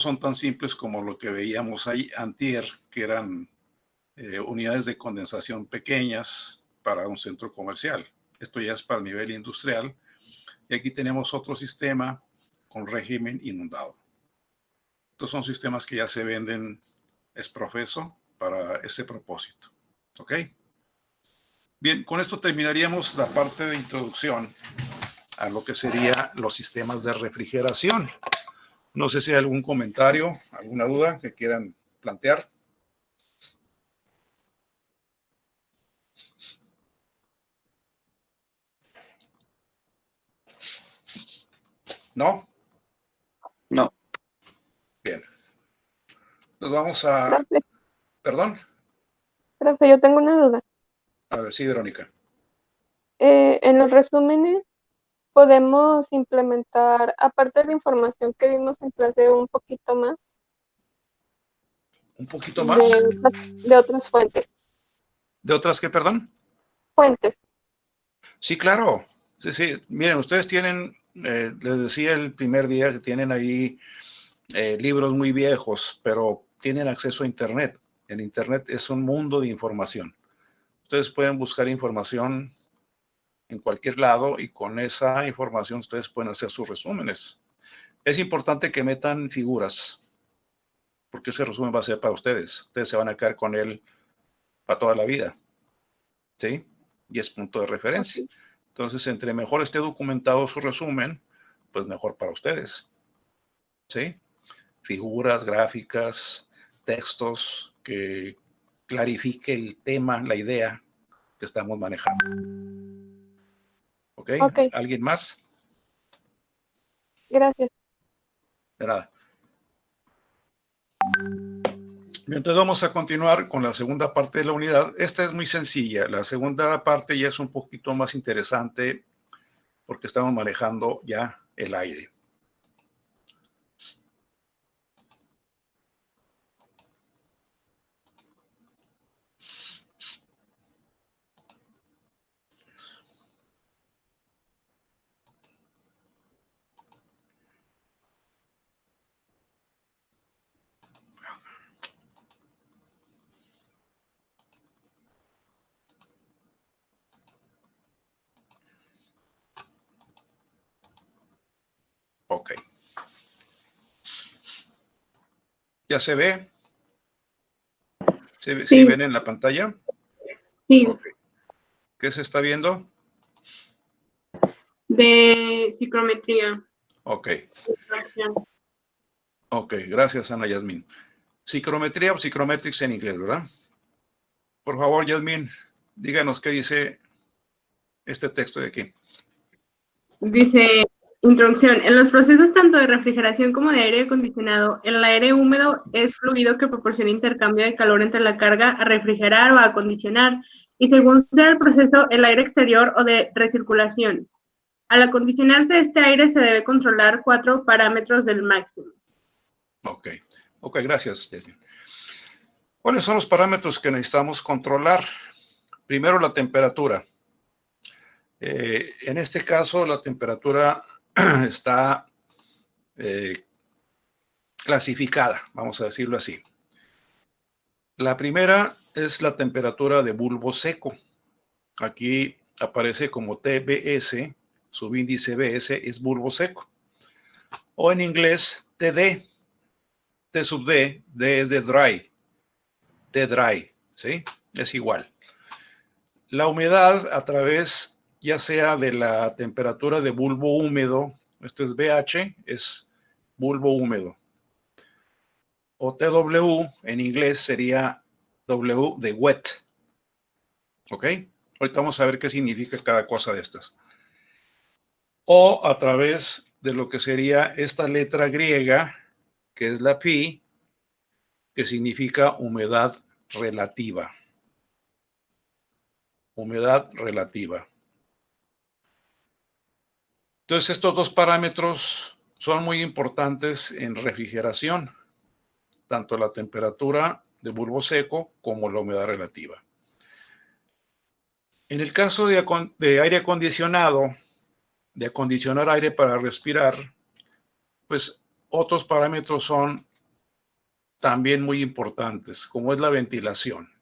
son tan simples como lo que veíamos ahí antier, que eran unidades de condensación pequeñas para un centro comercial. Esto ya es para el nivel industrial. Y aquí tenemos otro sistema con régimen inundado. Estos son sistemas que ya se venden es profeso para ese propósito. ¿Ok? Bien, con esto terminaríamos la parte de introducción a lo que serían los sistemas de refrigeración. No sé si hay algún comentario, alguna duda que quieran plantear. ¿No? No. Bien. Nos vamos a... Profe, ¿Perdón? profe, yo tengo una duda. A ver, sí, Verónica. En los resúmenes podemos implementar, aparte de la información que vimos en clase, un poquito más ¿Un poquito más? de otras fuentes. ¿De otras qué, perdón? Fuentes. Sí, claro. Sí, sí. Miren, ustedes tienen, les decía el primer día que tienen ahí libros muy viejos, pero tienen acceso a Internet. El Internet es un mundo de información. Ustedes pueden buscar información en cualquier lado y con esa información ustedes pueden hacer sus resúmenes. Es importante que metan figuras, porque ese resumen va a ser para ustedes. Ustedes se van a quedar con él para toda la vida. ¿Sí? Y es punto de referencia. Okay. Entonces, entre mejor esté documentado su resumen, pues mejor para ustedes. ¿Sí? Figuras, gráficas, textos que clarifique el tema, la idea que estamos manejando. ¿Ok? Ok, ¿Alguien más? gracias. De nada. Entonces vamos a continuar con la segunda parte de la unidad. Esta es muy sencilla. La segunda parte ya es un poquito más interesante porque estamos manejando ya el aire. Ok. ¿Ya se ve? ¿Se Sí. ven en la pantalla? Sí, Okay. ¿Qué se está viendo? de psicometría. Ok. Ok, gracias, Ana Yasmín. Psicometría o psicometrics en inglés, ¿verdad? Por favor, Yasmín, díganos qué dice este texto de aquí. Dice, introducción. En los procesos tanto de refrigeración como de aire acondicionado, el aire húmedo es fluido que proporciona intercambio de calor entre la carga a refrigerar o a acondicionar, y según sea el proceso, el aire exterior o de recirculación. Al acondicionarse este aire se debe controlar 4 parámetros del máximo. Ok, gracias, Yasmín. ¿Cuáles son los parámetros que necesitamos controlar? Primero, la temperatura. En este caso, la temperatura está clasificada, vamos a decirlo así. La primera es la temperatura de bulbo seco. Aquí aparece como TBS, subíndice BS es bulbo seco. O en inglés TD, T sub D, D es de dry, T dry, ¿sí? Es igual. La humedad a través ya sea de la temperatura de bulbo húmedo, este es BH, es bulbo húmedo. O TW en inglés sería W de wet. ¿Ok? Ahorita vamos a ver qué significa cada cosa de estas. O a través de lo que sería esta letra griega, que es la pi, que significa humedad relativa. Humedad relativa. Entonces, estos dos parámetros son muy importantes en refrigeración, tanto la temperatura de bulbo seco como la humedad relativa. En el caso de aire acondicionado, de acondicionar aire para respirar, pues otros parámetros son también muy importantes, como es la ventilación.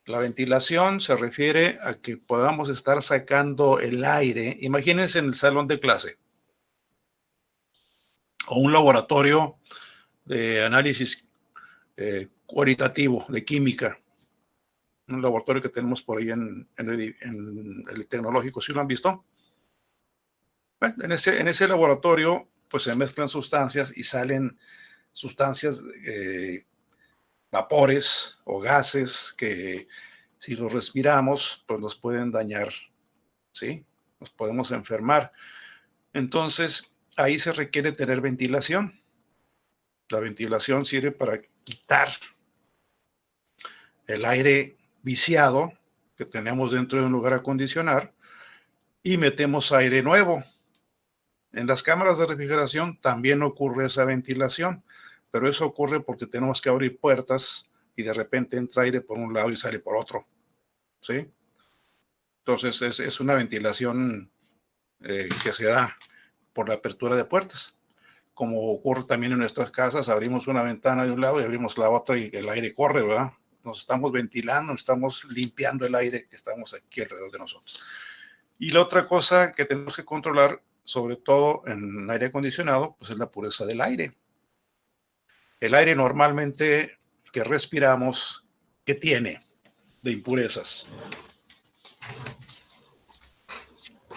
La ventilación se refiere a que podamos estar sacando el aire. Imagínense en el salón de clase o un laboratorio de análisis cualitativo de química, un laboratorio que tenemos por ahí en el tecnológico. ¿Sí lo han visto? Bueno, en ese laboratorio pues se mezclan sustancias y salen sustancias, vapores o gases que si los respiramos pues nos pueden dañar, ¿sí? Nos podemos enfermar. Entonces ahí se requiere tener ventilación. La ventilación sirve para quitar el aire viciado que tenemos dentro de un lugar a acondicionar y metemos aire nuevo. En las cámaras de refrigeración también ocurre esa ventilación, pero eso ocurre porque tenemos que abrir puertas y de repente entra aire por un lado y sale por otro, ¿sí? Entonces es una ventilación que se da por la apertura de puertas. Como ocurre también en nuestras casas, abrimos una ventana de un lado y abrimos la otra y el aire corre, ¿verdad? Nos estamos ventilando, estamos limpiando el aire que estamos aquí alrededor de nosotros. Y la otra cosa que tenemos que controlar, sobre todo en aire acondicionado, pues es la pureza del aire. El aire normalmente que respiramos, ¿qué tiene de impurezas?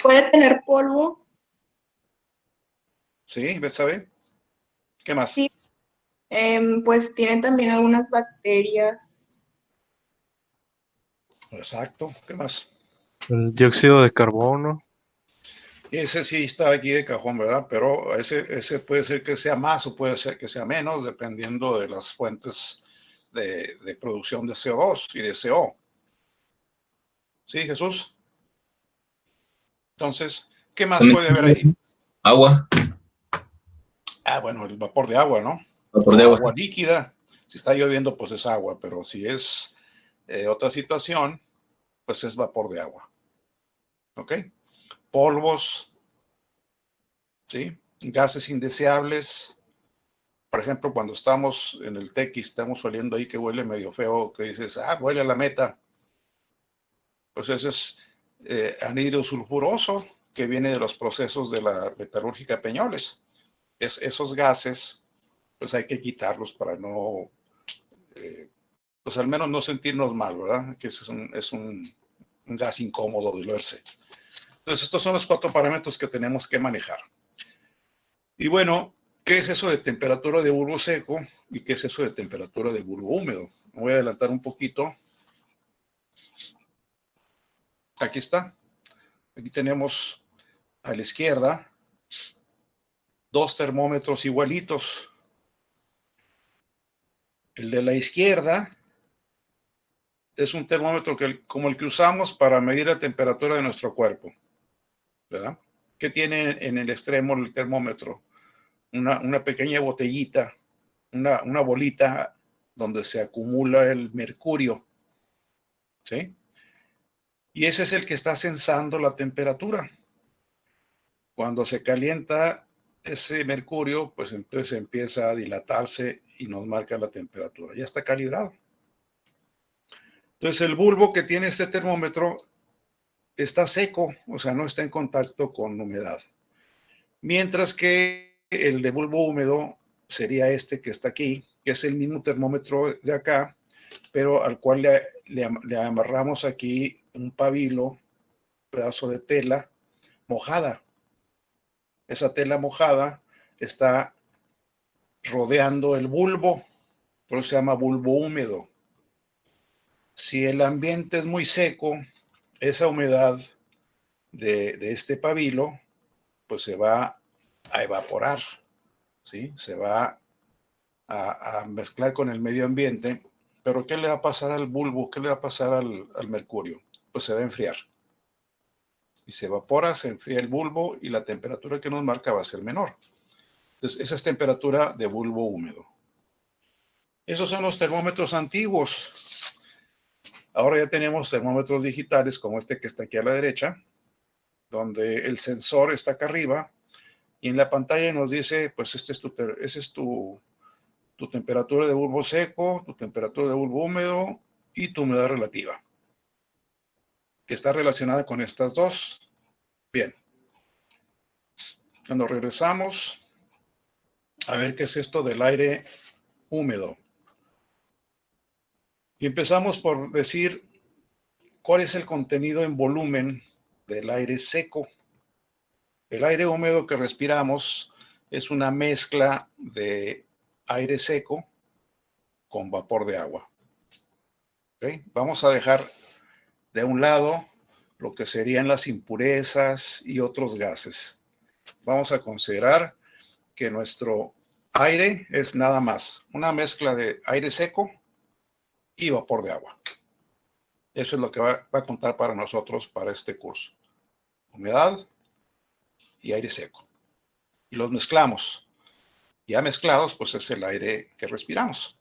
Puede tener polvo. ¿Sí? ¿Ves, sabe? ¿Qué más? Sí. Pues tienen también algunas bacterias. Exacto. ¿Qué más? El dióxido de carbono. Ese sí está aquí de cajón, ¿verdad? Pero ese puede ser que sea más o puede ser que sea menos, dependiendo de las fuentes de producción de CO2 y de CO. ¿Sí, Jesús? Entonces, ¿qué más puede haber ahí? Agua. Ah, bueno, el vapor de agua, ¿no? Vapor de agua. Agua líquida. Si está lloviendo, pues es agua, pero si es otra situación, pues es vapor de agua. ¿Ok? Polvos, ¿sí? Gases indeseables. Por ejemplo, cuando estamos en el TEC y estamos oliendo ahí que huele medio feo, que dices, huele a la meta. Pues ese es anhídrido sulfuroso que viene de los procesos de la metalúrgica Peñoles. Esos gases, pues hay que quitarlos para no, pues al menos no sentirnos mal, ¿verdad? Que es un gas incómodo de olerse. Entonces, estos son los 4 parámetros que tenemos que manejar. Y bueno, ¿qué es eso de temperatura de bulbo seco y qué es eso de temperatura de bulbo húmedo? Me voy a adelantar un poquito. Aquí está. Aquí tenemos a la izquierda 2 termómetros igualitos. El de la izquierda es un termómetro como el que usamos para medir la temperatura de nuestro cuerpo, ¿verdad? ¿Qué tiene en el extremo el termómetro? Una pequeña botellita, una bolita donde se acumula el mercurio, ¿sí? Y ese es el que está sensando la temperatura. Cuando se calienta ese mercurio, pues entonces empieza a dilatarse y nos marca la temperatura. Ya está calibrado. Entonces el bulbo que tiene este termómetro está seco, o sea, no está en contacto con humedad. Mientras que el de bulbo húmedo sería este que está aquí, que es el mismo termómetro de acá, pero al cual le amarramos aquí un pabilo, un pedazo de tela mojada. Esa tela mojada está rodeando el bulbo, por eso se llama bulbo húmedo. Si el ambiente es muy seco, esa humedad de este pabilo, pues se va a evaporar, ¿sí? Se va a mezclar con el medio ambiente. Pero ¿qué le va a pasar al bulbo? ¿Qué le va a pasar al mercurio? Pues se va a enfriar. Si se evapora, se enfría el bulbo y la temperatura que nos marca va a ser menor. Entonces, esa es temperatura de bulbo húmedo. Esos son los termómetros antiguos. Ahora ya tenemos termómetros digitales como este que está aquí a la derecha, donde el sensor está acá arriba y en la pantalla nos dice, pues ese es tu tu temperatura de bulbo seco, tu temperatura de bulbo húmedo y tu humedad relativa, que está relacionada con estas dos. Bien. Cuando regresamos, a ver qué es esto del aire húmedo. Y empezamos por decir cuál es el contenido en volumen del aire seco. El aire húmedo que respiramos es una mezcla de aire seco con vapor de agua. ¿Okay? Vamos a dejar de un lado lo que serían las impurezas y otros gases. Vamos a considerar que nuestro aire es nada más una mezcla de aire seco y vapor de agua. Eso es lo que va a contar para nosotros para este curso. Humedad y aire seco. Y los mezclamos. Ya mezclados, pues es el aire que respiramos.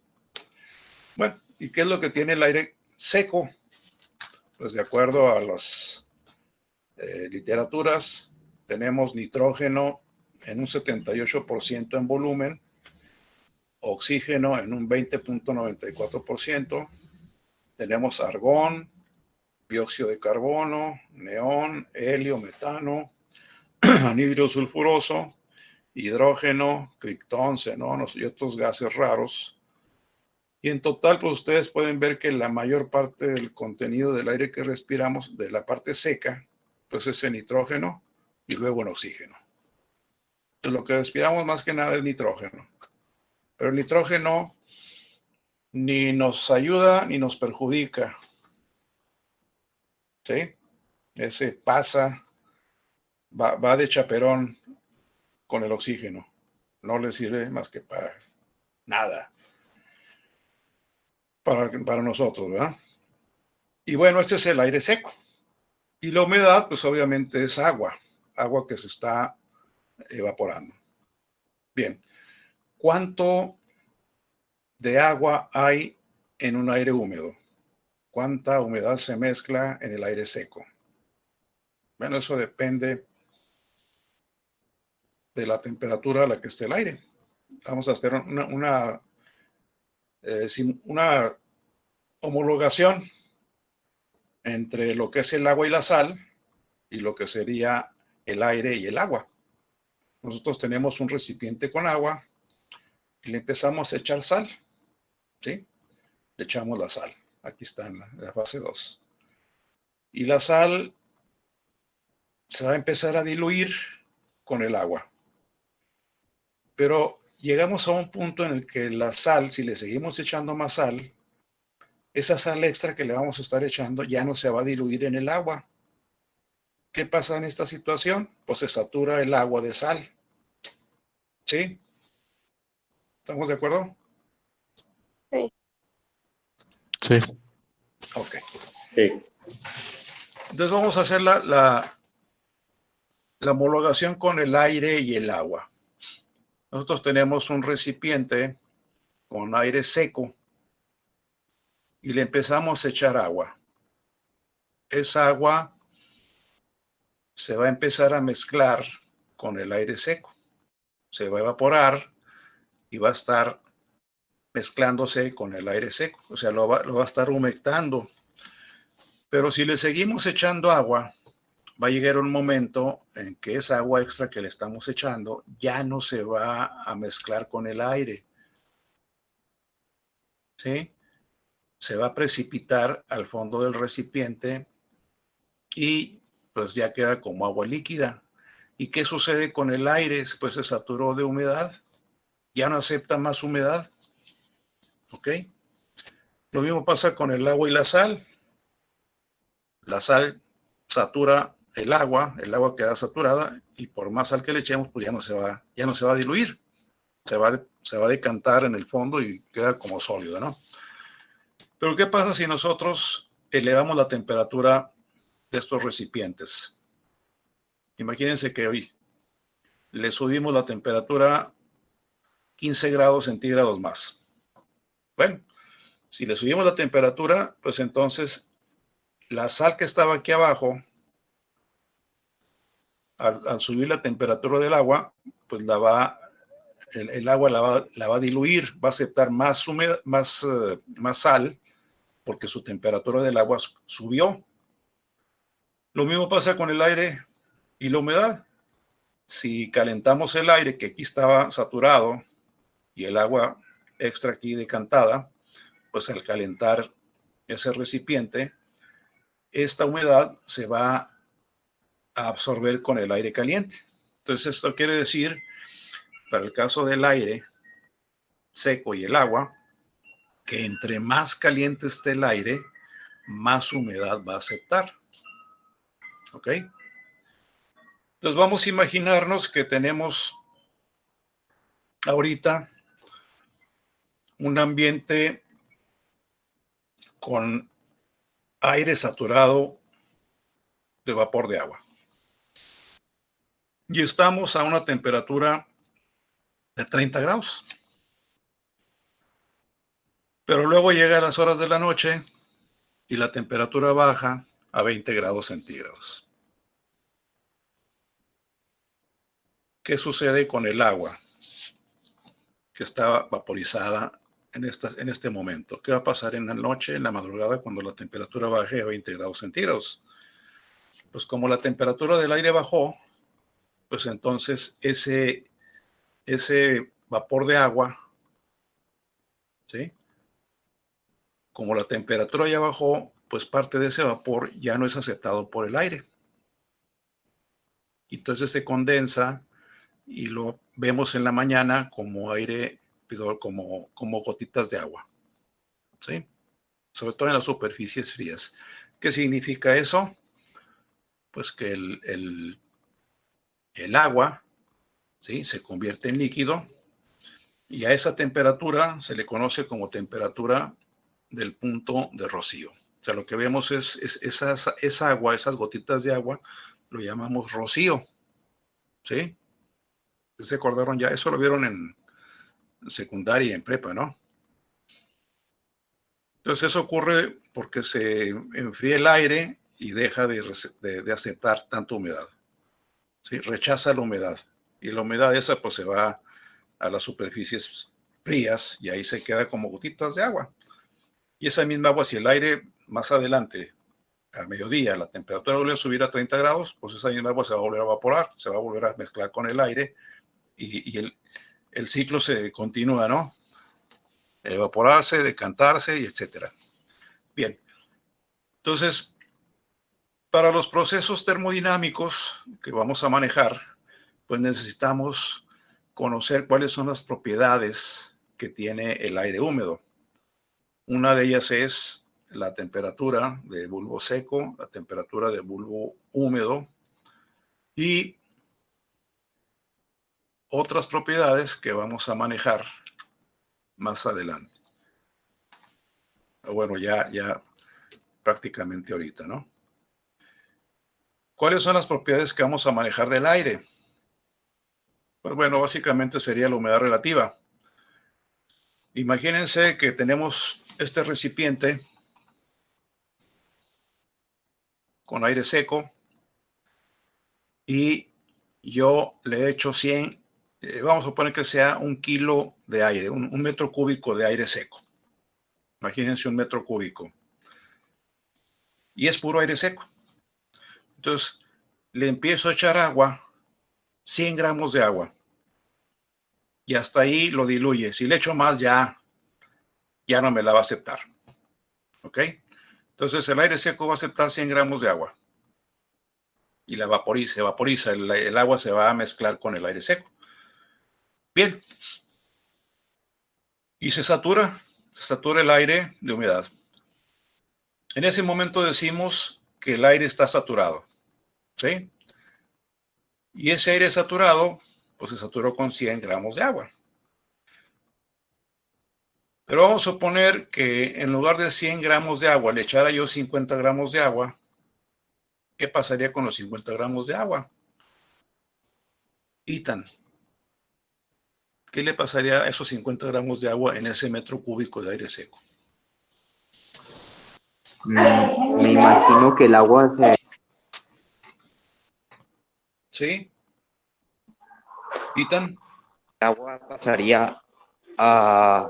Bueno, ¿y qué es lo que tiene el aire seco? Pues de acuerdo a las literaturas, tenemos nitrógeno en un 78% en volumen, oxígeno en un 20.94%, tenemos argón, dióxido de carbono, neón, helio, metano, anhidro sulfuroso, hidrógeno, criptón, xenón y otros gases raros. Y en total, pues ustedes pueden ver que la mayor parte del contenido del aire que respiramos, de la parte seca, pues es en nitrógeno y luego en oxígeno. Entonces, lo que respiramos más que nada es nitrógeno. Pero el nitrógeno ni nos ayuda ni nos perjudica. ¿Sí? Ese pasa, va de chaperón con el oxígeno. No le sirve más que para nada. Para nosotros, ¿verdad? Y bueno, este es el aire seco. Y la humedad, pues obviamente es agua que se está evaporando. Bien, ¿cuánto de agua hay en un aire húmedo? ¿Cuánta humedad se mezcla en el aire seco? Bueno, eso depende de la temperatura a la que esté el aire. Vamos a hacer una homologación entre lo que es el agua y la sal y lo que sería el aire y el agua. Nosotros tenemos un recipiente con agua y le empezamos a echar sal, ¿sí? Le echamos la sal. Aquí está en la fase 2. Y la sal se va a empezar a diluir con el agua. Pero llegamos a un punto en el que la sal, si le seguimos echando más sal, esa sal extra que le vamos a estar echando ya no se va a diluir en el agua. ¿Qué pasa en esta situación? Pues se satura el agua de sal. ¿Sí? ¿Estamos de acuerdo? Sí. Sí. Ok. Sí. Entonces vamos a hacer la homologación con el aire y el agua. Nosotros tenemos un recipiente con aire seco y le empezamos a echar agua. Esa agua se va a empezar a mezclar con el aire seco. Se va a evaporar y va a estar mezclándose con el aire seco. O sea, lo va a estar humectando. Pero si le seguimos echando agua, va a llegar un momento en que esa agua extra que le estamos echando ya no se va a mezclar con el aire. ¿Sí? Se va a precipitar al fondo del recipiente y pues ya queda como agua líquida. ¿Y qué sucede con el aire? Pues se saturó de humedad. Ya no acepta más humedad. ¿Ok? Lo mismo pasa con el agua y la sal. La sal satura el agua queda saturada y por más sal que le echemos, pues ya no se va a diluir. Se va a decantar en el fondo y queda como sólido, ¿no? Pero ¿qué pasa si nosotros elevamos la temperatura de estos recipientes? Imagínense que hoy le subimos la temperatura 15 grados centígrados más. Bueno, si le subimos la temperatura, pues entonces la sal que estaba aquí abajo, al subir la temperatura del agua, pues la va el agua la va a diluir, va a aceptar más sal, porque su temperatura del agua subió. Lo mismo pasa con el aire y la humedad. Si calentamos el aire, que aquí estaba saturado, y el agua extra aquí decantada, pues al calentar ese recipiente, esta humedad se va a absorber con el aire caliente. Entonces esto quiere decir, para el caso del aire seco y el agua, que entre más caliente esté el aire, más humedad va a aceptar. ¿Ok? Entonces vamos a imaginarnos que tenemos ahorita un ambiente con aire saturado de vapor de agua. Y estamos a una temperatura de 30 grados. Pero luego llegan las horas de la noche y la temperatura baja a 20 grados centígrados. ¿Qué sucede con el agua que está vaporizada en este momento? ¿Qué va a pasar en la noche, en la madrugada, cuando la temperatura baje a 20 grados centígrados? Pues como la temperatura del aire bajó, pues entonces ese vapor de agua, ¿sí? Como la temperatura ya bajó, pues parte de ese vapor ya no es aceptado por el aire. Entonces se condensa y lo vemos en la mañana como aire, como gotitas de agua, ¿sí? Sobre todo en las superficies frías. ¿Qué significa eso? Pues que el agua, ¿sí?, se convierte en líquido y a esa temperatura se le conoce como temperatura del punto de rocío. O sea, lo que vemos es esa agua, esas gotitas de agua, lo llamamos rocío, ¿sí? ¿Se acordaron ya? Eso lo vieron en secundaria y en prepa, ¿no? Entonces eso ocurre porque se enfría el aire y deja de aceptar tanta humedad, ¿sí? Rechaza la humedad. Y la humedad esa pues se va a las superficies frías y ahí se queda como gotitas de agua. Y esa misma agua, si el aire más adelante, a mediodía, la temperatura vuelve a subir a 30 grados, pues esa misma agua se va a volver a evaporar, se va a volver a mezclar con el aire y el ciclo se continúa, ¿no? Evaporarse, decantarse y etcétera. Bien. Entonces, para los procesos termodinámicos que vamos a manejar, pues necesitamos conocer cuáles son las propiedades que tiene el aire húmedo. Una de ellas es la temperatura de bulbo seco, la temperatura de bulbo húmedo y otras propiedades que vamos a manejar más adelante. Bueno, ya prácticamente ahorita, ¿no? ¿Cuáles son las propiedades que vamos a manejar del aire? Pues bueno, básicamente sería la humedad relativa. Imagínense que tenemos este recipiente con aire seco y yo le echo 100, vamos a poner que sea 1 kilo de aire, un metro cúbico de aire seco. Imagínense 1 metro cúbico. Y es puro aire seco. Entonces, le empiezo a echar agua, 100 gramos de agua. Y hasta ahí lo diluye. Si le echo más, ya no me la va a aceptar. ¿Ok? Entonces, el aire seco va a aceptar 100 gramos de agua. Y la evaporiza. El agua se va a mezclar con el aire seco. Bien. Y se satura el aire de humedad. En ese momento decimos que el aire está saturado, ¿sí? Y ese aire saturado, pues se saturó con 100 gramos de agua. Pero vamos a suponer que en lugar de 100 gramos de agua le echara yo 50 gramos de agua. ¿Qué pasaría con los 50 gramos de agua? Ethan, ¿qué le pasaría a esos 50 gramos de agua en ese metro cúbico de aire seco? Me imagino que el agua se... ¿Sí? Ethan. agua pasaría a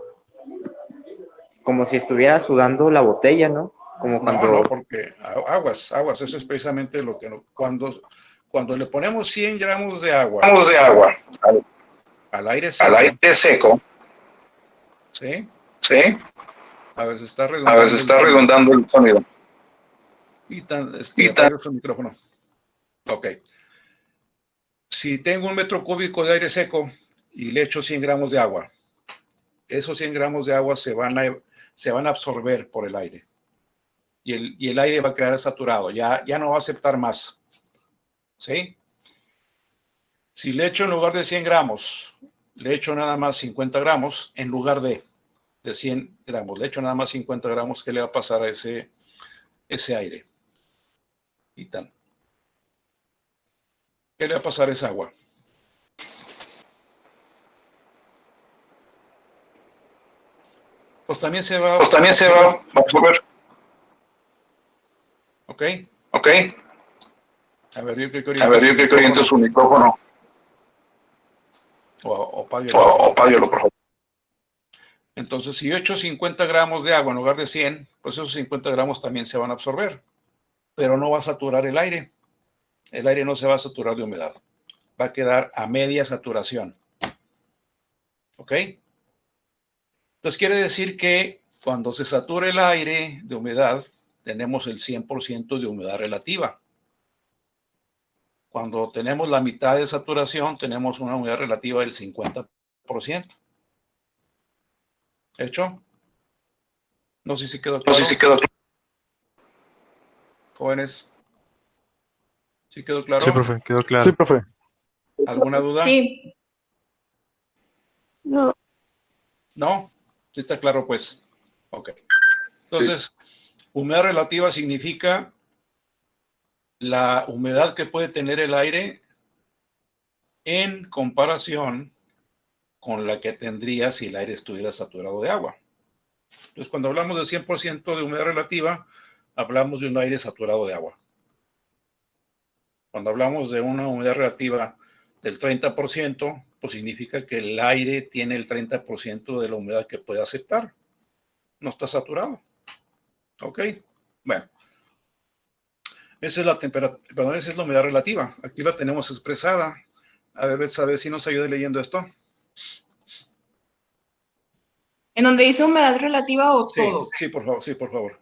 como si estuviera sudando la botella, ¿no? Como cuando... No, porque aguas, eso es precisamente lo que cuando le ponemos 100 gramos de agua al aire seco, ¿sí? ¿Sí? A ver, se está A ver, se está redundando el sonido. Apaga su micrófono. Ok. Si tengo 1 metro cúbico de aire seco y le echo 100 gramos de agua, esos 100 gramos de agua se van a absorber por el aire. Y el aire va a quedar saturado, ya no va a aceptar más. ¿Sí? Si le echo en lugar de 100 gramos, le echo nada más 50 gramos, en lugar de 100 gramos, le echo nada más 50 gramos, ¿qué le va a pasar a ese aire? Y tan. ¿Qué le va a pasar a esa agua? Pues también se va a absorber. ¿Ok? ¿Ok? A ver, yo creo que oriente su micrófono. O Apáguelo, por favor. Entonces, si yo echo 50 gramos de agua en lugar de 100, pues esos 50 gramos también se van a absorber, pero no va a saturar el aire. El aire no se va a saturar de humedad. Va a quedar a media saturación. ¿Ok? Entonces, quiere decir que cuando se satura el aire de humedad, tenemos el 100% de humedad relativa. Cuando tenemos la mitad de saturación, tenemos una humedad relativa del 50%. ¿Hecho? No sé si quedó claro. Jóvenes. ¿Sí quedó claro? Sí, profe, quedó claro. Sí, profe. ¿Alguna duda? Sí, No, ¿No? Sí está claro, pues. Ok. Entonces, humedad relativa significa la humedad que puede tener el aire en comparación con la que tendría si el aire estuviera saturado de agua. Entonces, cuando hablamos de 100% de humedad relativa, hablamos de un aire saturado de agua. Cuando hablamos de una humedad relativa del 30%, pues significa que el aire tiene el 30% de la humedad que puede aceptar. No está saturado. ¿Ok? Bueno. Esa es la temperatura, perdón, esa es la humedad relativa. Aquí la tenemos expresada. A ver si nos ayuda leyendo esto. en donde dice humedad relativa o Sí, todo. sí, por favor, sí, por favor.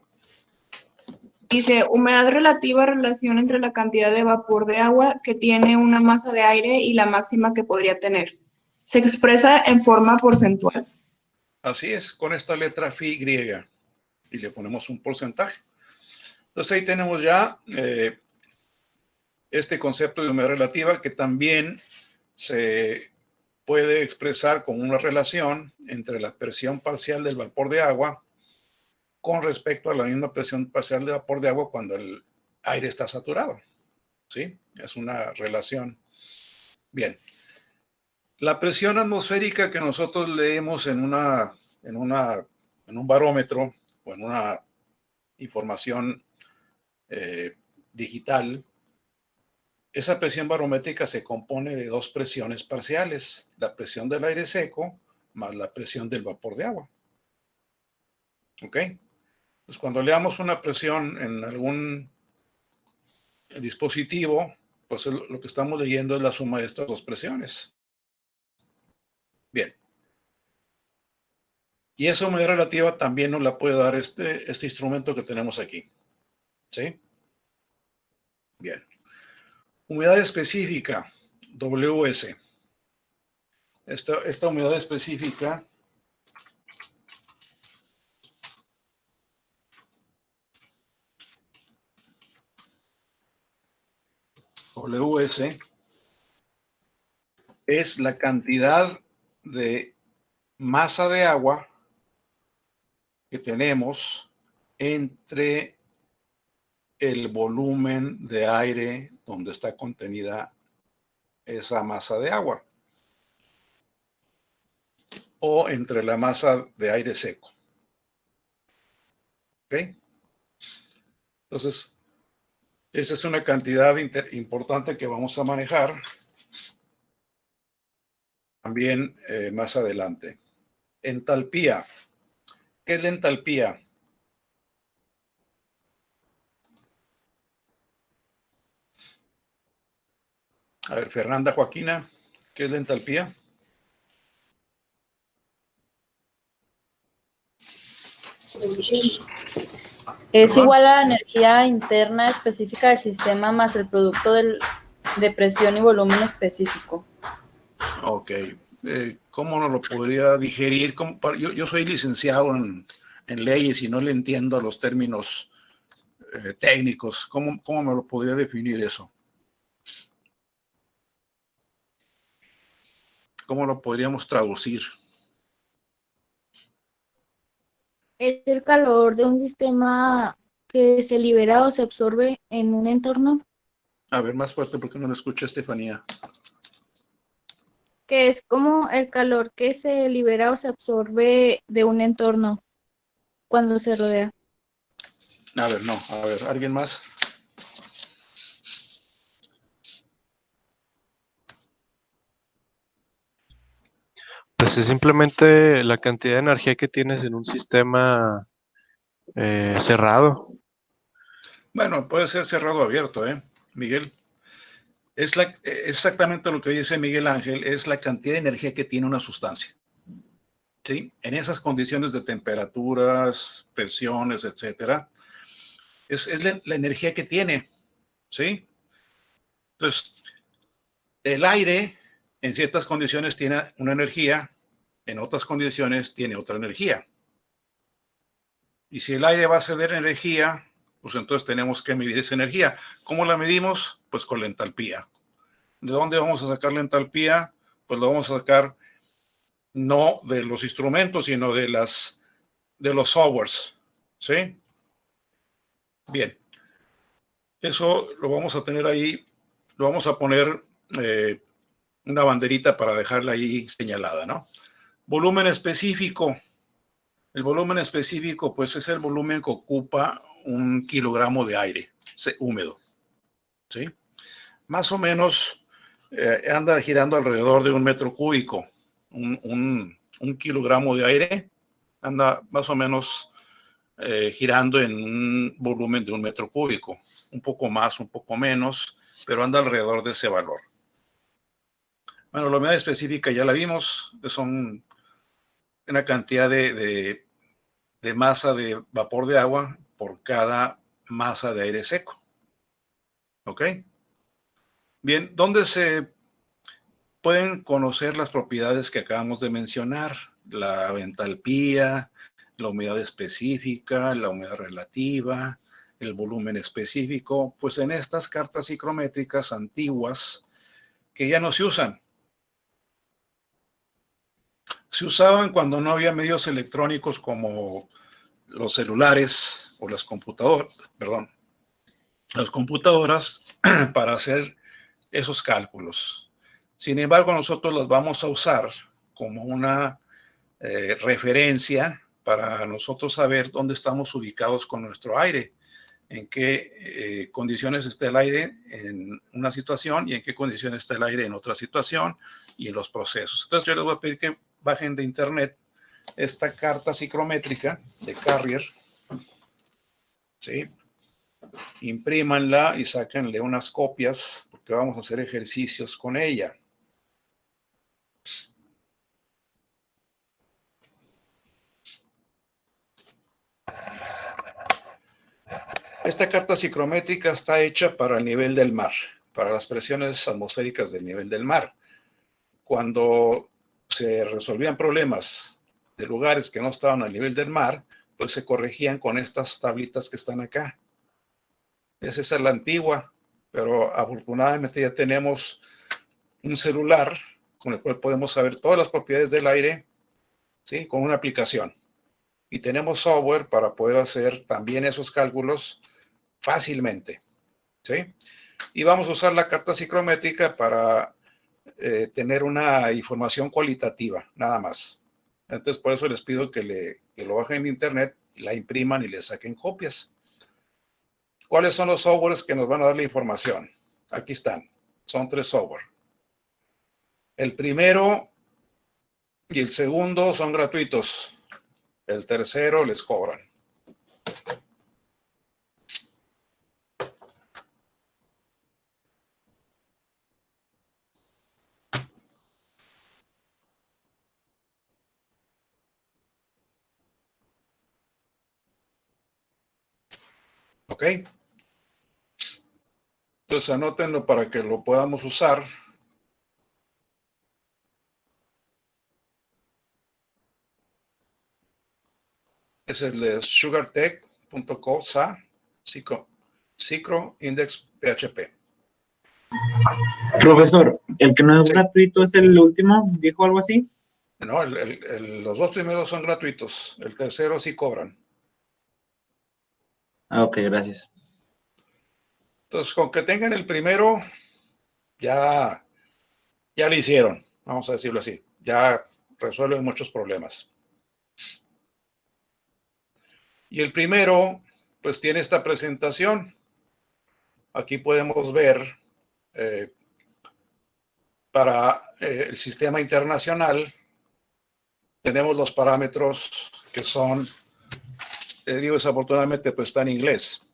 Dice humedad relativa, relación entre la cantidad de vapor de agua que tiene una masa de aire y la máxima que podría tener. Se expresa en forma porcentual. Así es, con esta letra phi griega. Y le ponemos un porcentaje. Entonces ahí tenemos ya este concepto de humedad relativa que también se puede expresar como una relación entre la presión parcial del vapor de agua con respecto a la misma presión parcial de vapor de agua cuando el aire está saturado. ¿Sí? Es una relación. Bien. La presión atmosférica que nosotros leemos en un barómetro o en una información digital, esa presión barométrica se compone de 2 presiones parciales, la presión del aire seco más la presión del vapor de agua. ¿Ok? Pues cuando leamos una presión en algún dispositivo, pues lo que estamos leyendo es la suma de estas 2 presiones. Bien. Y esa humedad relativa también nos la puede dar este instrumento que tenemos aquí. ¿Sí? Bien. Humedad específica, WS. Esta humedad específica WS es la cantidad de masa de agua que tenemos entre el volumen de aire donde está contenida esa masa de agua o entre la masa de aire seco. ¿Ok? Entonces, esa es una cantidad importante que vamos a manejar también más adelante. Entalpía. ¿Qué es la entalpía? A ver, Fernanda Joaquina, ¿qué es la entalpía? Es ¿Perdón? igual a la energía interna específica del sistema más el producto de presión y volumen específico. Ok. ¿Cómo no lo podría digerir? Yo soy licenciado en leyes y no le entiendo a los términos técnicos. ¿Cómo me lo podría definir eso? ¿Cómo lo podríamos traducir? Es el calor de un sistema que se libera o se absorbe en un entorno, A ver, más fuerte porque no lo escucha Estefanía. que es como el calor que se libera o se absorbe de un entorno cuando se rodea. A ver, no. A ver, ¿alguien más? Pues es simplemente la cantidad de energía que tienes en un sistema cerrado. Bueno, puede ser cerrado o abierto, Miguel. Es exactamente lo que dice Miguel Ángel, es la cantidad de energía que tiene una sustancia. ¿Sí? En esas condiciones de temperaturas, presiones, etcétera, es la energía que tiene. ¿Sí? Entonces, el aire en ciertas condiciones tiene una energía, en otras condiciones tiene otra energía. Y si el aire va a ceder energía, pues entonces tenemos que medir esa energía. ¿Cómo la medimos? Pues con la entalpía. ¿De dónde vamos a sacar la entalpía? Pues lo vamos a sacar no de los instrumentos, sino de los softwares. ¿Sí? Bien. Eso lo vamos a tener ahí, lo vamos a poner una banderita para dejarla ahí señalada, ¿no? Volumen específico. El volumen específico, pues, es el volumen que ocupa 1 kilogramo de aire húmedo. ¿Sí? Más o menos anda girando alrededor de 1 metro cúbico. Un kilogramo de aire anda más o menos girando en un volumen de 1 metro cúbico. Un poco más, un poco menos, pero anda alrededor de ese valor. Bueno, la humedad específica ya la vimos, son una cantidad de masa de vapor de agua por cada masa de aire seco. ¿Ok? Bien, ¿dónde se pueden conocer las propiedades que acabamos de mencionar? La entalpía, la humedad específica, la humedad relativa, el volumen específico, pues en estas cartas psicométricas antiguas que ya no se usan. Se usaban cuando no había medios electrónicos como los celulares o las computadoras para hacer esos cálculos. Sin embargo, nosotros las vamos a usar como una referencia para nosotros saber dónde estamos ubicados con nuestro aire, en qué condiciones está el aire en una situación y en qué condiciones está el aire en otra situación y en los procesos. Entonces yo les voy a pedir que bajen de internet esta carta psicométrica de Carrier, ¿sí? Imprímanla y sáquenle unas copias porque vamos a hacer ejercicios con ella. Esta carta psicométrica está hecha para el nivel del mar, para las presiones atmosféricas del nivel del mar. Cuando se resolvían problemas de lugares que no estaban al nivel del mar, pues se corregían con estas tablitas que están acá. Esa es la antigua, pero afortunadamente ya tenemos un celular con el cual podemos saber todas las propiedades del aire, ¿sí? Con una aplicación. Y tenemos software para poder hacer también esos cálculos fácilmente, ¿sí? Y vamos a usar la carta psicométrica para tener una información cualitativa, nada más. Entonces, por eso les pido que lo bajen de internet, la impriman y le saquen copias. ¿Cuáles son los softwares que nos van a dar la información? Aquí están. Son 3 software. El primero Y el segundo son gratuitos. El tercero les cobran. ¿Ok? Entonces anótenlo para que lo podamos usar. Es el de sugartech.co Cicro Index PHP. Profesor, ¿el que no es Sí. gratuito es el último? ¿Dijo algo así? No, los dos primeros son gratuitos. El tercero sí cobran. Ah, ok, gracias. Entonces, con que tengan el primero, ya lo hicieron. Vamos a decirlo así. Ya resuelven muchos problemas. Y el primero, pues tiene esta presentación. Aquí podemos ver para el sistema internacional, tenemos los parámetros que son, digo desafortunadamente, pues está en inglés.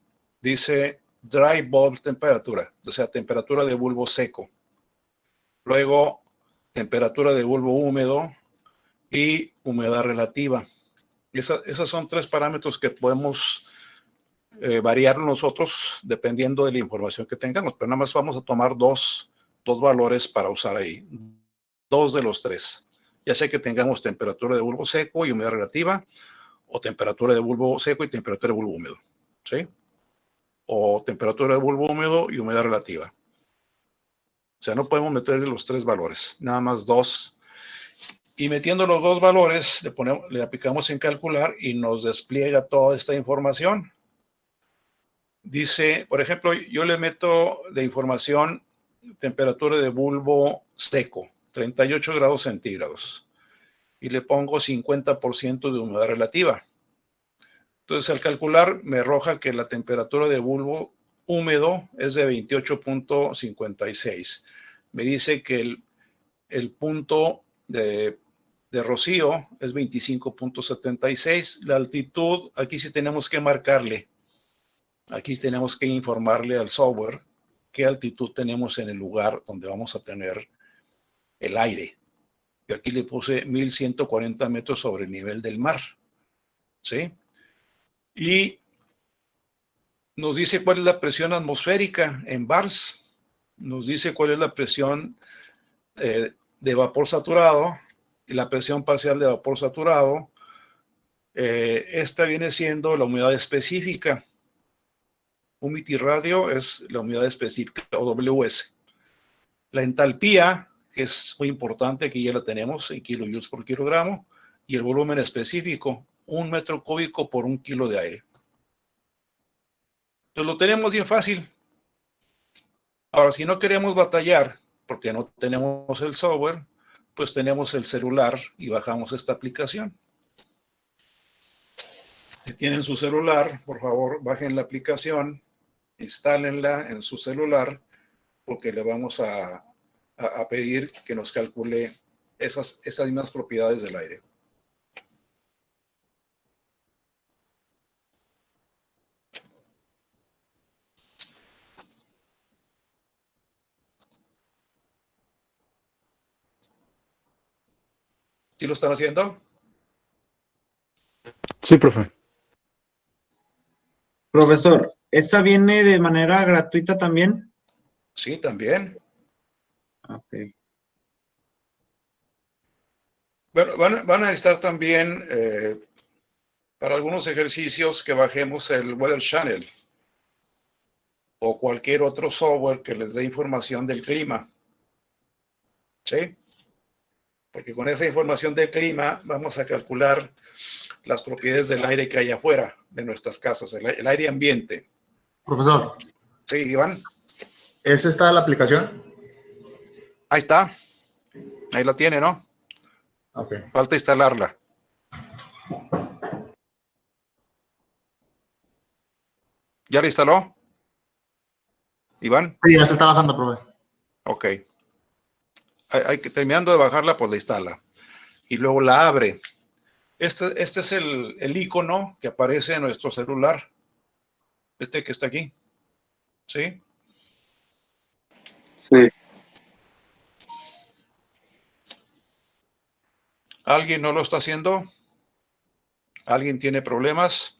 Dice dry bulb temperatura, o sea, temperatura de bulbo seco. Luego, temperatura de bulbo húmedo y humedad relativa. Esas son tres parámetros que podemos variar nosotros dependiendo de la información que tengamos, pero nada más vamos a tomar dos valores para usar ahí. Dos de los tres. Ya sea que tengamos temperatura de bulbo seco y humedad relativa, o temperatura de bulbo seco y temperatura de bulbo húmedo. ¿Sí? O temperatura de bulbo húmedo y humedad relativa. O sea, no podemos meter los tres valores, nada más dos. Y metiendo los dos valores, le aplicamos en calcular y nos despliega toda esta información. Dice, por ejemplo, yo le meto de información temperatura de bulbo seco, 38 grados centígrados. Y le pongo 50% de humedad relativa. Entonces, al calcular, me arroja que la temperatura de bulbo húmedo es de 28.56. Me dice que el punto de rocío es 25.76. La altitud, aquí sí tenemos que marcarle. Aquí tenemos que informarle al software qué altitud tenemos en el lugar donde vamos a tener el aire. Y aquí le puse 1140 metros sobre el nivel del mar. ¿Sí? Y nos dice cuál es la presión atmosférica en bars. Nos dice cuál es la presión de vapor saturado y la presión parcial de vapor saturado. Esta viene siendo la humedad específica. Humidity radio es la humedad específica, o WS. La entalpía, que es muy importante, aquí ya la tenemos en kilojoules por kilogramo, y el volumen específico, 1 metro cúbico por 1 kilo de aire. Entonces lo tenemos bien fácil. Ahora, si no queremos batallar, porque no tenemos el software, pues tenemos el celular y bajamos esta aplicación. Si tienen su celular, por favor, bajen la aplicación, instálenla en su celular, porque le vamos a pedir que nos calcule esas mismas propiedades del aire. ¿Sí lo están haciendo? Sí, profe. Profesor, ¿esa viene de manera gratuita también? Sí, también. Ok. Bueno, van a necesitar también para algunos ejercicios que bajemos el Weather Channel o cualquier otro software que les dé información del clima. ¿Sí? Porque con esa información del clima vamos a calcular las propiedades del aire que hay afuera de nuestras casas, el aire ambiente. Profesor. Sí, Iván. ¿Es esta la aplicación? Ahí está. Ahí la tiene, ¿no? Ok. Falta instalarla. ¿Ya la instaló? ¿Iván? Sí, ya se está bajando, profe. Ok. Terminando de bajarla, pues la instala. y luego la abre. Este es el icono que aparece en nuestro celular. Este que está aquí. ¿Sí? Sí. ¿Alguien no lo está haciendo? ¿Alguien tiene problemas?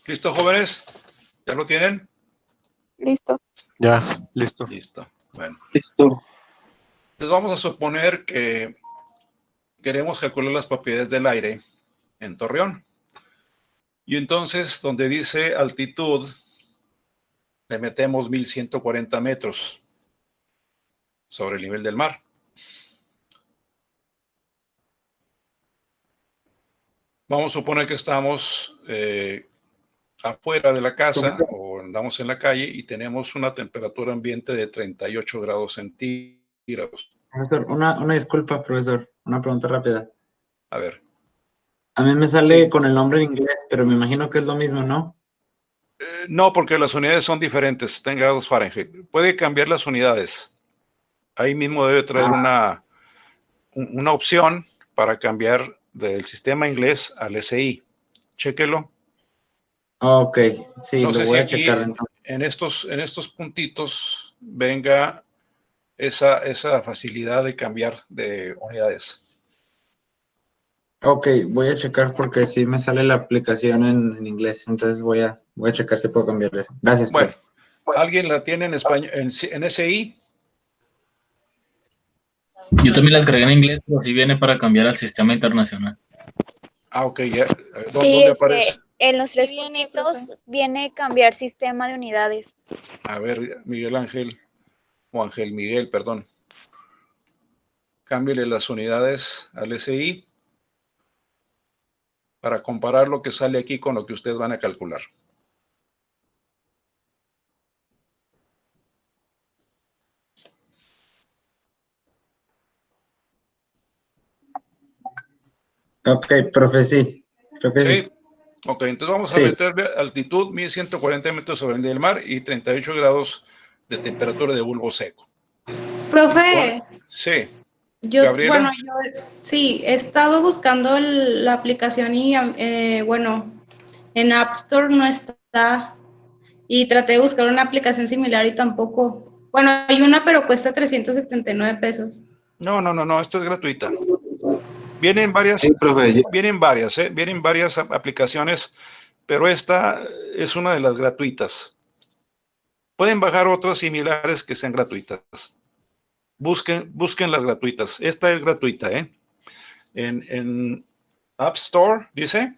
¿Listo, jóvenes? ¿Ya lo tienen? Listo. Ya, listo. Listo. Bueno. Listo. Entonces vamos a suponer que queremos calcular las propiedades del aire en Torreón. Y entonces, donde dice altitud, le metemos 1140 metros sobre el nivel del mar. Vamos a suponer que estamos afuera de la casa o andamos en la calle y tenemos una temperatura ambiente de 38 grados centígrados. Profesor, una disculpa, profesor. Una pregunta rápida. A ver. A mí me sale Sí. con el nombre en inglés, pero me imagino que es lo mismo, ¿no? No, porque las unidades son diferentes, está en grados Fahrenheit. Puede cambiar las unidades. Ahí mismo debe traer una opción para cambiar del sistema inglés al SI. Chéquelo. Ok, sí, No lo sé si voy a aquí checar entonces. en estos puntitos venga esa facilidad de cambiar de unidades. Ok, voy a checar porque sí me sale la aplicación en inglés, entonces voy a checar si puedo cambiar eso. Gracias, Bueno, profe. ¿alguien la tiene en español, en SI? Yo también las cargué en inglés, pero sí viene para cambiar al sistema internacional. Ah, ok, ya. Sí, ¿Dónde aparece? en los tres viene, puntitos viene cambiar sistema de unidades. A ver, Miguel Ángel, o Ángel Miguel, perdón. Cámbiale las unidades al SI para comparar lo que sale aquí con lo que ustedes van a calcular. Ok, profe, sí. Creo que sí. Sí. Ok, entonces vamos a Sí. meterle altitud 1140 metros sobre el nivel del mar y 38 grados de temperatura de bulbo seco. Profe, Sí. yo, Gabriela. bueno, sí, he estado buscando la aplicación y, bueno, en App Store no está. Y traté de buscar una aplicación similar y tampoco. Bueno, hay una, pero cuesta 379 pesos. No, esta es gratuita. Vienen varias, vienen varias aplicaciones, pero esta es una de las gratuitas. Pueden bajar otras similares que sean gratuitas. Busquen las gratuitas. Esta es gratuita, ¿eh? En App Store, dice.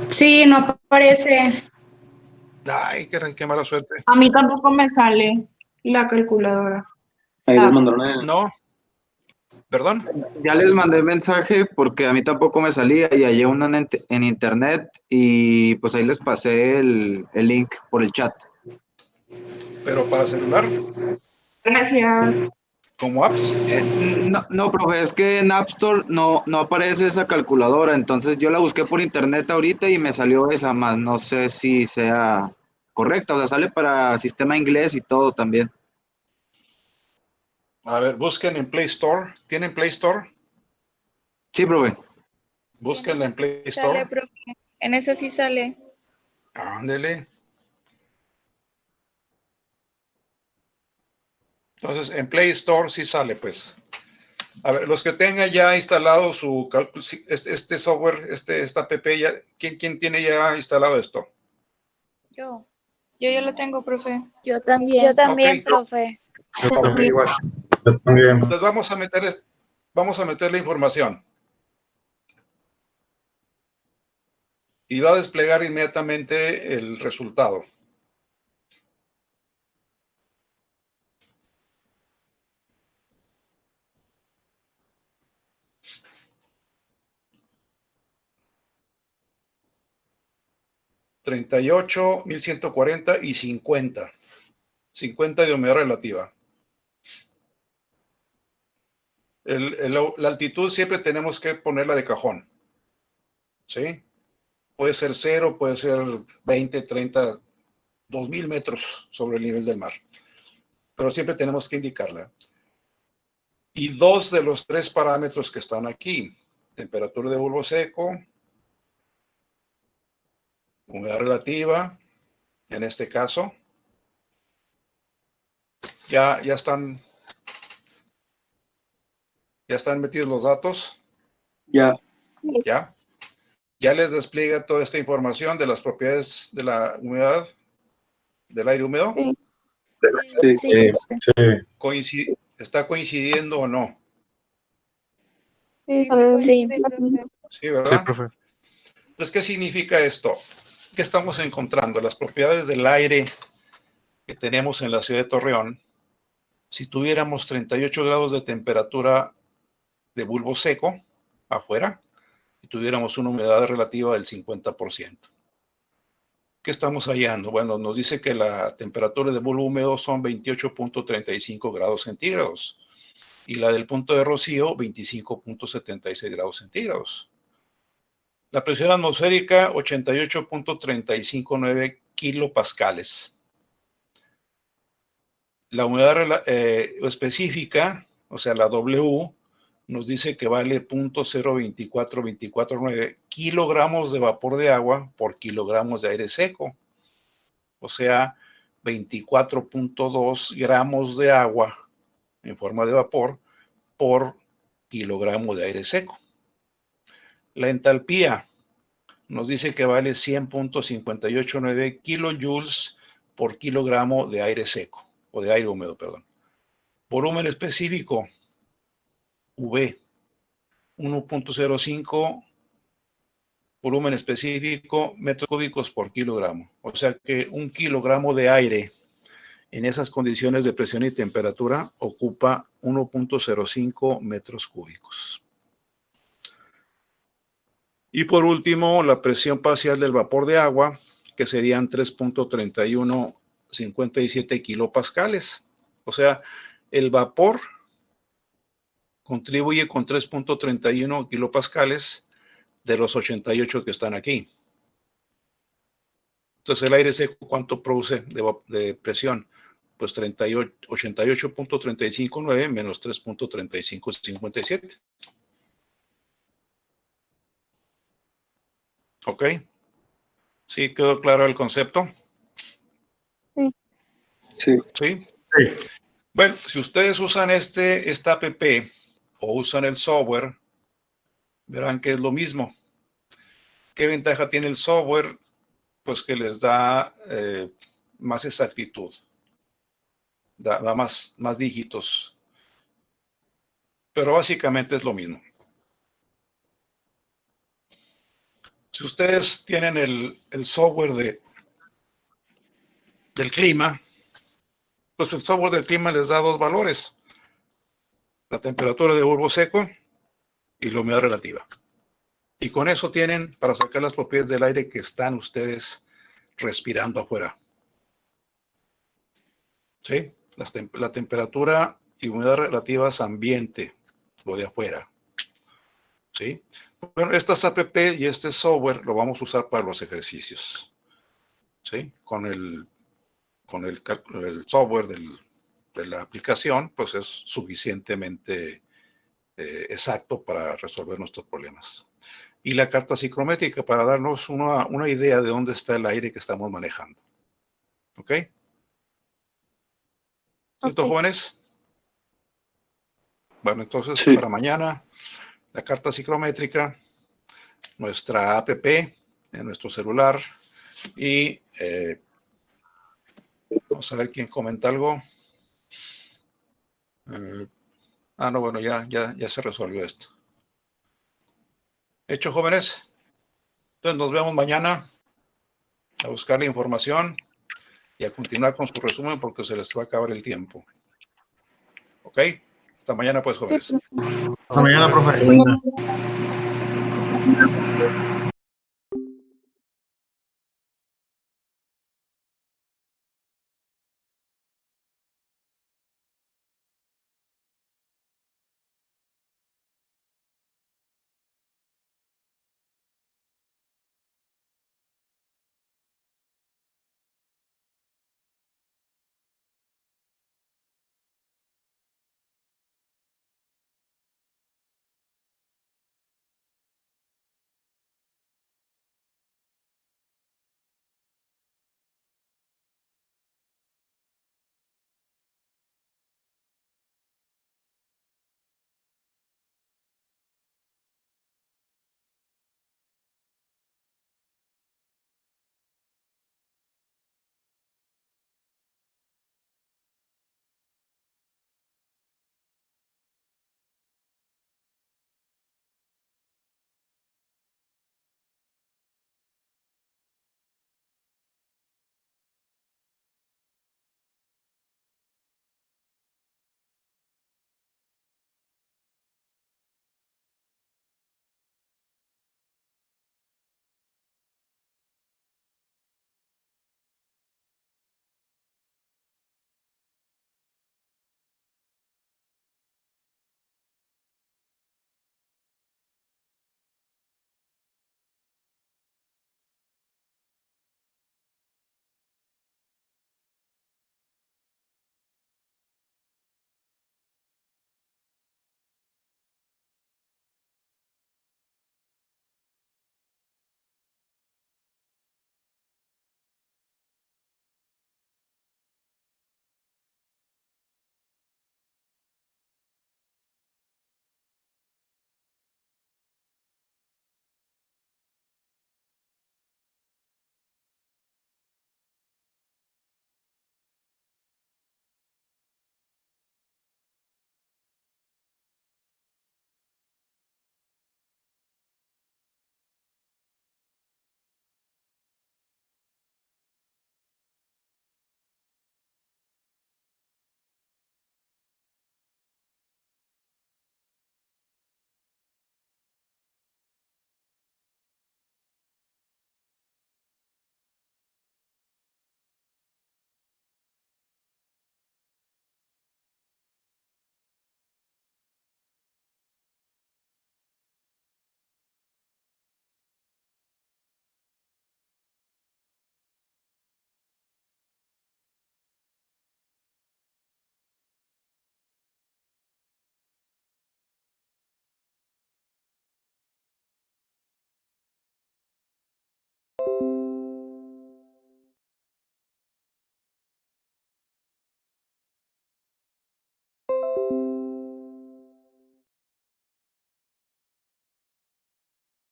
Sí, no aparece. Ay, qué mala suerte. A mí tampoco me sale la calculadora. Ahí les mandaron No. ¿Perdón? Ya les mandé mensaje porque a mí tampoco me salía y hallé una en internet y pues ahí les pasé el link por el chat. ¿Pero para celular? Gracias. ¿Como apps? No, profe, es que en App Store no aparece esa calculadora, entonces yo la busqué por internet ahorita y me salió esa, más no sé si sea correcta, o sea, sale para sistema inglés y todo también. A ver, busquen en Play Store. ¿Tienen Play Store? Sí, profe. Búsquenla en Play Sale, Store. profe. En esa sí sale. Ándele. Entonces, en Play Store sí sale, pues. A ver, los que tengan ya instalado su este software, esta app, ya, ¿quién tiene ya instalado esto? Yo ya lo tengo, profe. Yo también. Yo también, Ok. profe. Ok, igual. Yo también. Entonces vamos a meter la información. Y va a desplegar inmediatamente el resultado. $38, 1140 y 50. 50 de humedad relativa. La altitud siempre tenemos que ponerla de cajón. ¿Sí? Puede ser 0, puede ser 20, 30, 2000 metros sobre el nivel del mar. Pero siempre tenemos que indicarla. Y 2 de los 3 parámetros que están aquí, temperatura de bulbo seco, humedad relativa, en este caso, ya están metidos los datos. Ya. Ya les despliega toda esta información de las propiedades de la humedad, del aire húmedo. Sí. ¿Está coincidiendo o no? Sí, Sí. Sí, ¿verdad? Sí, profe. Entonces, ¿qué significa esto? ¿Qué estamos encontrando? Las propiedades del aire que tenemos en la ciudad de Torreón, si tuviéramos 38 grados de temperatura de bulbo seco afuera y tuviéramos una humedad relativa del 50%. ¿Qué estamos hallando? Bueno, nos dice que la temperatura de bulbo húmedo son 28.35 grados centígrados y la del punto de rocío 25.76 grados centígrados. La presión atmosférica 88.359 kilopascales. La humedad específica, o sea, la W, nos dice que vale 0.024249 kilogramos de vapor de agua por kilogramos de aire seco. O sea, 24.2 gramos de agua en forma de vapor por kilogramo de aire seco. La entalpía nos dice que vale 100.589 kilojoules por kilogramo de aire seco, o de aire húmedo, perdón. Volumen específico, V, 1.05 volumen específico, metros cúbicos por kilogramo. O sea que 1 kilogramo de aire en esas condiciones de presión y temperatura ocupa 1.05 metros cúbicos. Y por último, la presión parcial del vapor de agua, que serían 3.3157 kilopascales. O sea, el vapor contribuye con 3.31 kilopascales de los 88 que están aquí. Entonces, el aire seco, ¿cuánto produce de presión? Pues 88.359 menos 3.3557. ¿Ok? ¿Sí quedó claro el concepto? Sí. ¿Sí? Bueno, si ustedes usan esta app o usan el software, verán que es lo mismo. ¿Qué ventaja tiene el software? Pues que les da más exactitud, da más dígitos, pero básicamente es lo mismo. Si ustedes tienen el software del clima, pues el software del clima les da 2 valores: la temperatura de bulbo seco y la humedad relativa. Y con eso tienen para sacar las propiedades del aire que están ustedes respirando afuera. ¿Sí? La temperatura y humedad relativas ambiente, lo de afuera. ¿Sí? Bueno, estas app y este software lo vamos a usar para los ejercicios. ¿Sí? Con el software de la aplicación, pues es suficientemente exacto para resolver nuestros problemas. Y la carta psicométrica para darnos una idea de dónde está el aire que estamos manejando. ¿Ok? ¿Cierto, jóvenes? Bueno, entonces Sí. para mañana, la carta psicométrica, nuestra app en nuestro celular y vamos a ver quién comenta algo. No, bueno, ya se resolvió esto. ¿Hecho, jóvenes? Entonces nos vemos mañana a buscar la información y a continuar con su resumen porque se les va a acabar el tiempo. ¿Ok? Hasta mañana, pues, jóvenes. Hasta mañana, profe.